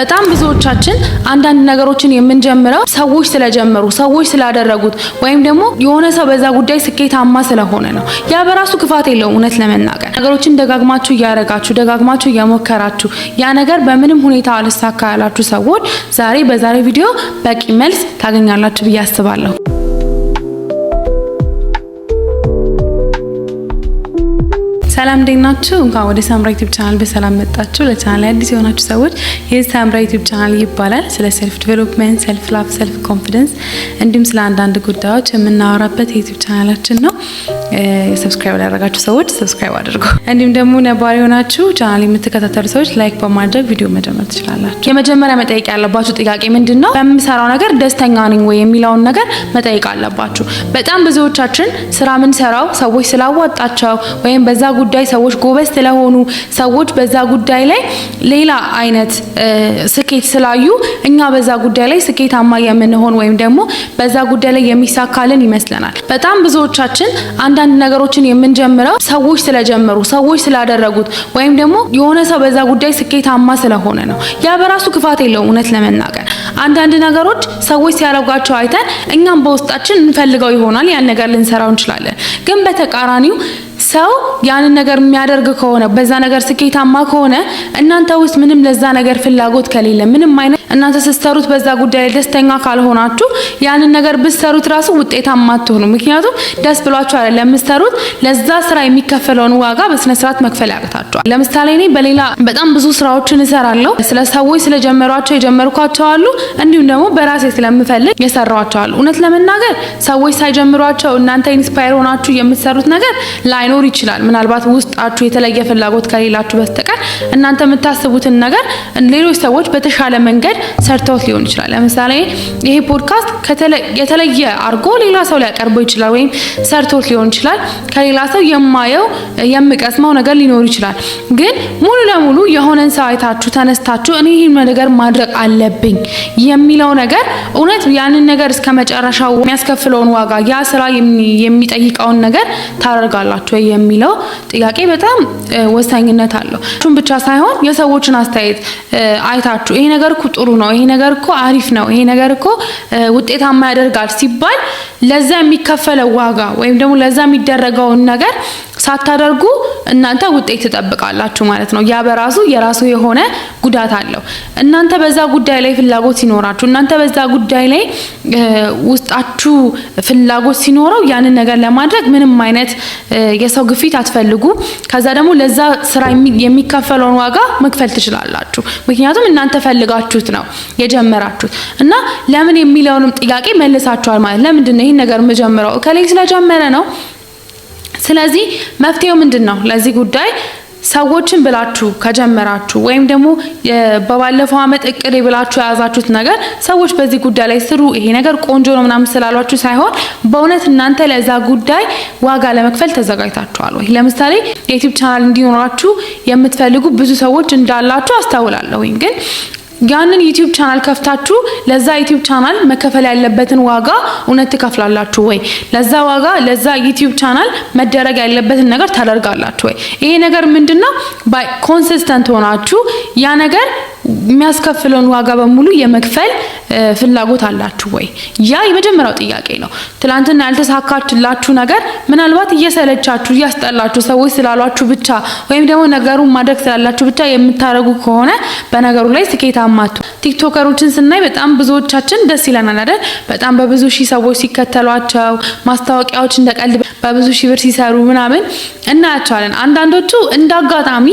በጣም ብዙዎቻችን አንዳንድ ነገሮችን የምንጀምረው ሰዎች ስለጀመሩ ሰዎች ስላደረጉት ወይም ደግሞ የሆነ ሰው በዛ ጉዳይ ስኬታማ ስለሆነ ነው። ያ በራሱ ክፋት የለውም። እውነት ለመናገር ነገሮችን ደጋግማችሁ እያረጋችሁ ደጋግማችሁ እየሞከራችሁ ያ ነገር በምንም ሁኔታ አልሳካ ያላችሁ ሰዎች ዛሬ በዛሬ ቪዲዮ በቂ መልስ ታገኛላችሁ ብዬ አስባለሁ። ሰላም እንደናችሁ እንኳን ወደ ሳምራ ዩቲዩብ ቻናል በሰላም መጣችሁ። ለቻናል አዲስ የሆናችሁ ሰዎች የሳምራ ዩቲዩብ ቻናል ይባላል። ስለ ሰልፍ ዲቨሎፕመንት፣ ሰልፍ ላቭ፣ ሰልፍ ኮንፊደንስ እንዲሁም ስለ አንዳንድ ጉዳዮች የምናወራበት የዩቲዩብ ቻናላችን ነው። ሰብስክራይብ ያደረጋችሁ ሰዎች ሰብስክራይብ አድርጉ። እንዲሁም ደግሞ ነባሪ የሆናችሁ ቻናል የምትከታተሉ ሰዎች ላይክ በማድረግ ቪዲዮ መጀመር ትችላላችሁ። የመጀመሪያ መጠየቅ ያለባችሁ ጥያቄ ምንድነው? በምሰራው ነገር ደስተኛ ነኝ ወይ የሚለውን ነገር መጠየቅ አለባችሁ። በጣም ብዙዎቻችን ስራ ምን ሰራው ሰዎች ስላዋጣቸው ወይም በዛ ጉዳይ ሰዎች ጎበዝ ስለሆኑ ሰዎች በዛ ጉዳይ ላይ ሌላ አይነት ስኬት ስላዩ እኛ በዛ ጉዳይ ላይ ስኬታማ የምንሆን ወይም ደግሞ በዛ ጉዳይ ላይ የሚሳካልን ይመስለናል። በጣም ብዙዎቻችን አንዳንድ ነገሮችን የምንጀምረው ሰዎች ስለጀመሩ ሰዎች ስላደረጉት ወይም ደግሞ የሆነ ሰው በዛ ጉዳይ ስኬታማ ስለሆነ ነው። ያ በራሱ ክፋት የለውም። እውነት ለመናገር አንዳንድ ነገሮች ሰዎች ሲያደርጓቸው አይተን እኛም በውስጣችን እንፈልገው ይሆናል ያን ነገር ልንሰራው እንችላለን። ግን በተቃራኒው ሰው ያንን ነገር የሚያደርግ ከሆነ በዛ ነገር ስኬታማ ከሆነ እናንተ ውስጥ ምንም ለዛ ነገር ፍላጎት ከሌለ ምንም አይነት እናንተ ስትሰሩት በዛ ጉዳይ ደስተኛ ካልሆናችሁ ያንን ነገር ብትሰሩት ራሱ ውጤታማ አትሆኑ። ምክንያቱም ደስ ብሏችሁ አይደለም የምትሰሩት፣ ለዛ ስራ የሚከፈለውን ዋጋ በስነ ስርዓት መክፈል ያቅታችኋል። ለምሳሌ እኔ በሌላ በጣም ብዙ ስራዎችን እሰራለሁ። ስለ ሰዎች ስለጀመሯቸው የጀመርኳቸው አሉ፣ እንዲሁም ደግሞ በራሴ ስለምፈልግ የሰራኋቸው አሉ። እውነት ለመናገር ሰዎች ሳይጀምሯቸው እናንተ ኢንስፓየር ሆናችሁ የምትሰሩት ነገር ላይኖር ይችላል። ምናልባት ውስጣችሁ የተለየ ፍላጎት ከሌላችሁ በስተቀር እናንተ የምታስቡትን ነገር ሌሎች ሰዎች በተሻለ መንገድ ሰርተውት ሊሆን ይችላል። ለምሳሌ ይሄ ፖድካስት የተለየ አርጎ ሌላ ሰው ሊያቀርበው ይችላል፣ ወይም ሰርቶት ሊሆን ይችላል። ከሌላ ሰው የማየው የምቀስመው ነገር ሊኖር ይችላል። ግን ሙሉ ለሙሉ የሆነን ሰው አይታችሁ ተነስታችሁ እኔ ይሄን ነገር ማድረግ አለብኝ የሚለው ነገር እውነት ያንን ነገር እስከመጨረሻው የሚያስከፍለውን ዋጋ ያ ስራ የሚጠይቀውን ነገር ታደርጋላችሁ ወይ የሚለው ጥያቄ በጣም ወሳኝነት አለው። እሱም ብቻ ሳይሆን የሰዎችን አስተያየት አይታችሁ ይሄ ነገር እኮ ጥሩ ነው፣ ይሄ ነገር እኮ አሪፍ ነው፣ ይሄ ነገር እኮ ውጤታማ ያደርጋል ሲባል ለዛ የሚከፈለው ዋጋ ወይም ደግሞ ለዛ የሚደረገውን ነገር ሳታደርጉ እናንተ ውጤት ትጠብቃላችሁ ማለት ነው። ያ በራሱ የራሱ የሆነ ጉዳት አለው። እናንተ በዛ ጉዳይ ላይ ፍላጎት ሲኖራችሁ እናንተ በዛ ጉዳይ ላይ ውስጣችሁ ፍላጎት ሲኖረው ያንን ነገር ለማድረግ ምንም አይነት የሰው ግፊት አትፈልጉ። ከዛ ደግሞ ለዛ ስራ የሚከፈለውን ዋጋ መክፈል ትችላላችሁ። ምክንያቱም እናንተ ፈልጋችሁት ነው የጀመራችሁት እና ለምን የሚለውንም ጥያቄ መልሳችኋል ማለት ለምንድን ነው ይሄን ነገር የምጀምረው ከሌላ ስለጀመረ ነው። ስለዚህ መፍትሄው ምንድነው? ለዚህ ጉዳይ ሰዎችን ብላችሁ ከጀመራችሁ ወይም ደግሞ በባለፈው አመት እቅድ ብላችሁ ያዛችሁት ነገር ሰዎች በዚህ ጉዳይ ላይ ስሩ ይሄ ነገር ቆንጆ ነው ምናምን ስላሏችሁ ሳይሆን በእውነት እናንተ ለዛ ጉዳይ ዋጋ ለመክፈል ተዘጋጅታችኋል ወይ? ለምሳሌ የዩቲዩብ ቻናል እንዲኖራችሁ የምትፈልጉ ብዙ ሰዎች እንዳላችሁ አስተውላለሁ። ግን ያንን ዩቲዩብ ቻናል ከፍታችሁ ለዛ ዩቲዩብ ቻናል መከፈል ያለበትን ዋጋ እውነት ትከፍላላችሁ ወይ? ለዛ ዋጋ ለዛ ዩቲዩብ ቻናል መደረግ ያለበትን ነገር ታደርጋላችሁ ወይ? ይሄ ነገር ምንድነው? ባይ ኮንሲስተንት ሆናችሁ ያ ነገር የሚያስከፍለውን ዋጋ በሙሉ የመክፈል ፍላጎት አላችሁ ወይ? ያ የመጀመሪያው ጥያቄ ነው። ትላንትና ያልተሳካችላችሁ ነገር ምናልባት እየሰለቻችሁ እያስጠላችሁ ሰዎች ስላሏችሁ ብቻ ወይም ደግሞ ነገሩን ማድረግ ስላላችሁ ብቻ የምታረጉ ከሆነ በነገሩ ላይ ስኬታማ አትሆኑ። ቲክቶከሮችን ስናይ በጣም ብዙዎቻችን ደስ ይለናል አይደል? በጣም በብዙ ሺህ ሰዎች ሲከተሏቸው ማስታወቂያዎች እንደቀልድ በብዙ ሺህ ብር ሲሰሩ ምናምን እናያቸዋለን። አንዳንዶቹ እንዳጋጣሚ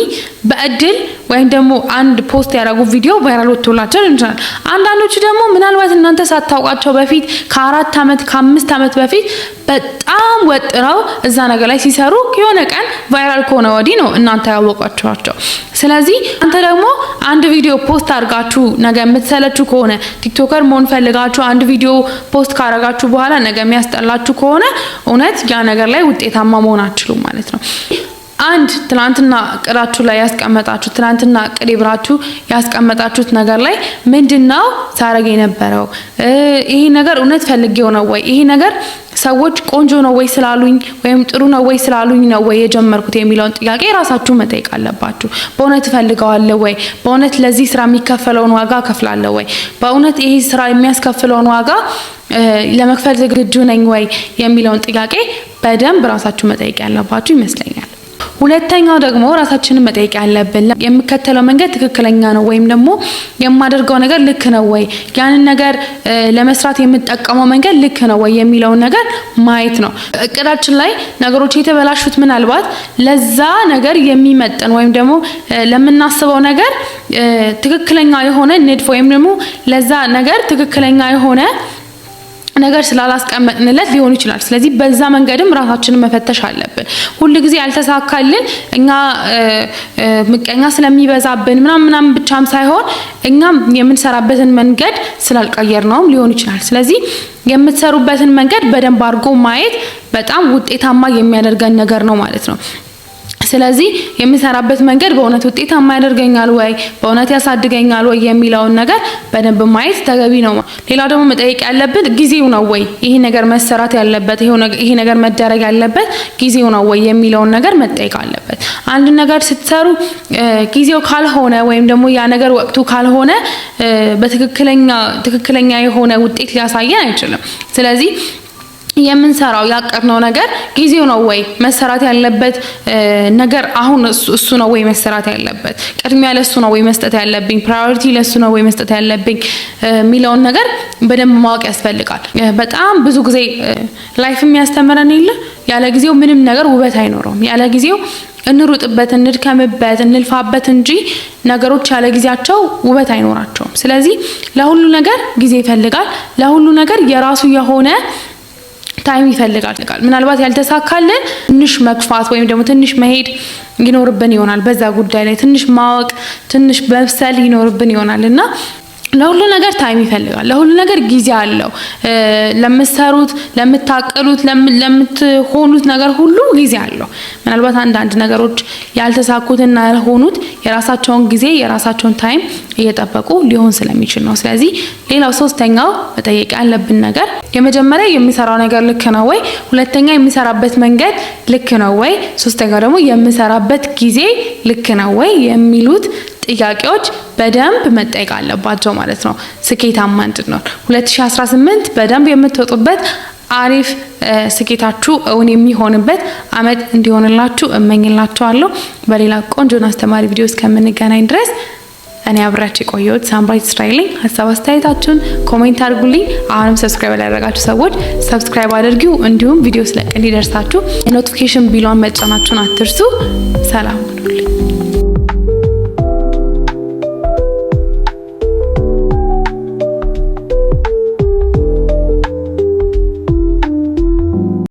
በእድል ወይም ደግሞ አንድ ፖስት ያደረጉ ቪዲዮ ቫይራል ወጥቶላቸው እንችላለን። አንዳንዶቹ ደግሞ ምናልባት እናንተ ሳታውቋቸው በፊት ከ4 አመት ከ5 አመት በፊት በጣም ወጥረው እዛ ነገር ላይ ሲሰሩ የሆነ ቀን ቫይራል ከሆነ ወዲህ ነው እናንተ ያወቃችኋቸው። ስለዚህ አንተ ደግሞ አንድ ቪዲዮ ፖስት አድርጋችሁ ነገ የምትሰለቹ ከሆነ ቲክቶከር መሆን ፈልጋችሁ አንድ ቪዲዮ ፖስት ካደረጋችሁ በኋላ ነገ የሚያስጠላችሁ ከሆነ እውነት ያ ነገር ላይ ውጤታማ መሆን አትችሉም ማለት ነው። አንድ ትናንትና እቅዳችሁ ላይ ያስቀመጣችሁ ትናንትና እቅድ ብላችሁ ያስቀመጣችሁት ነገር ላይ ምንድነው ሳረግ የነበረው? ይሄ ነገር እውነት ፈልጌው ነው ወይ? ይሄ ነገር ሰዎች ቆንጆ ነው ወይ ስላሉኝ ወይም ጥሩ ነው ወይ ስላሉኝ ነው ወይ የጀመርኩት የሚለውን ጥያቄ ራሳችሁ መጠየቅ አለባችሁ። በእውነት ፈልገዋለሁ ወይ? በእውነት ለዚህ ስራ የሚከፈለውን ዋጋ ከፍላለሁ ወይ? በእውነት ይሄ ስራ የሚያስከፍለውን ዋጋ ለመክፈል ዝግጁ ነኝ ወይ የሚለውን ጥያቄ በደንብ ራሳችሁ መጠየቅ ያለባችሁ ይመስለኛል። ሁለተኛው ደግሞ ራሳችንን መጠየቅ ያለብን የምከተለው መንገድ ትክክለኛ ነው ወይም ደግሞ የማደርገው ነገር ልክ ነው ወይ? ያንን ነገር ለመስራት የምጠቀመው መንገድ ልክ ነው ወይ የሚለውን ነገር ማየት ነው። እቅዳችን ላይ ነገሮች የተበላሹት ምናልባት ለዛ ነገር የሚመጥን ወይም ደግሞ ለምናስበው ነገር ትክክለኛ የሆነ ንድፍ ወይም ደግሞ ለዛ ነገር ትክክለኛ የሆነ ነገር ስላላስቀመጥንለት ሊሆን ይችላል። ስለዚህ በዛ መንገድም ራሳችንን መፈተሽ አለብን። ሁሉ ጊዜ ያልተሳካልን እኛ ምቀኛ ስለሚበዛብን ምናምን ብቻም ሳይሆን እኛም የምንሰራበትን መንገድ ስላልቀየርነውም ሊሆን ይችላል። ስለዚህ የምትሰሩበትን መንገድ በደንብ አድርጎ ማየት በጣም ውጤታማ የሚያደርገን ነገር ነው ማለት ነው። ስለዚህ የምሰራበት መንገድ በእውነት ውጤታማ ያደርገኛል ወይ? በእውነት ያሳድገኛል ወይ የሚለውን ነገር በደንብ ማየት ተገቢ ነው። ሌላው ደግሞ መጠየቅ ያለብን ጊዜው ነው ወይ? ይሄ ነገር መሰራት ያለበት ይሄ ነገር መደረግ ያለበት ጊዜው ነው ወይ የሚለውን ነገር መጠየቅ አለበት። አንድ ነገር ስትሰሩ ጊዜው ካልሆነ ወይም ደግሞ ያ ነገር ወቅቱ ካልሆነ በትክክለኛ የሆነ ውጤት ሊያሳየን አይችልም። ስለዚህ የምንሰራው ያቀድነው ነገር ጊዜው ነው ወይ? መሰራት ያለበት ነገር አሁን እሱ ነው ወይ መሰራት ያለበት? ቅድሚያ ለሱ ነው ወይ መስጠት ያለብኝ? ፕራዮሪቲ ለሱ ነው ወይ መስጠት ያለብኝ የሚለውን ነገር በደንብ ማወቅ ያስፈልጋል። በጣም ብዙ ጊዜ ላይፍ የሚያስተምረን ያለ ጊዜው ምንም ነገር ውበት አይኖረውም። ያለ ጊዜው እንሩጥበት፣ እንድከምበት፣ እንልፋበት እንጂ ነገሮች ያለ ጊዜያቸው ውበት አይኖራቸውም። ስለዚህ ለሁሉ ነገር ጊዜ ይፈልጋል። ለሁሉ ነገር የራሱ የሆነ ታይም ይፈልጋል። ምናልባት ያልተሳካልን ትንሽ መግፋት ወይም ደግሞ ትንሽ መሄድ ይኖርብን ይሆናል። በዛ ጉዳይ ላይ ትንሽ ማወቅ፣ ትንሽ መብሰል ይኖርብን ይሆናልና ለሁሉ ነገር ታይም ይፈልጋል። ለሁሉ ነገር ጊዜ አለው። ለምትሰሩት፣ ለምታቀሉት፣ ለምትሆኑት ነገር ሁሉ ጊዜ አለው። ምናልባት አንዳንድ ነገሮች ያልተሳኩትና ያልሆኑት የራሳቸውን ጊዜ የራሳቸውን ታይም እየጠበቁ ሊሆን ስለሚችል ነው። ስለዚህ ሌላው ሶስተኛው መጠየቅ ያለብን ነገር የመጀመሪያ የሚሰራው ነገር ልክ ነው ወይ? ሁለተኛ የሚሰራበት መንገድ ልክ ነው ወይ? ሶስተኛው ደግሞ የሚሰራበት ጊዜ ልክ ነው ወይ የሚሉት ጥያቄዎች በደንብ መጠየቅ አለባቸው ማለት ነው። ስኬታማ እንድንሆን 2018 በደንብ የምትወጡበት አሪፍ ስኬታችሁ እውን የሚሆንበት አመት እንዲሆንላችሁ እመኝላችኋለሁ። በሌላ ቆንጆና አስተማሪ ቪዲዮ እስከምንገናኝ ድረስ እኔ አብራችሁ ቆየሁት ሳምራዊት እስራኤል። ሀሳብ አስተያየታችሁን ኮሜንት አድርጉልኝ። አሁንም ሰብስክራይብ ያደረጋችሁ ሰዎች ሰብስክራይብ አድርጉ። እንዲሁም ቪዲዮ ስለቅ እንዲደርሳችሁ ኖቲፊኬሽን ቢሏን መጫናችሁን አትርሱ። ሰላም ሁኑልኝ።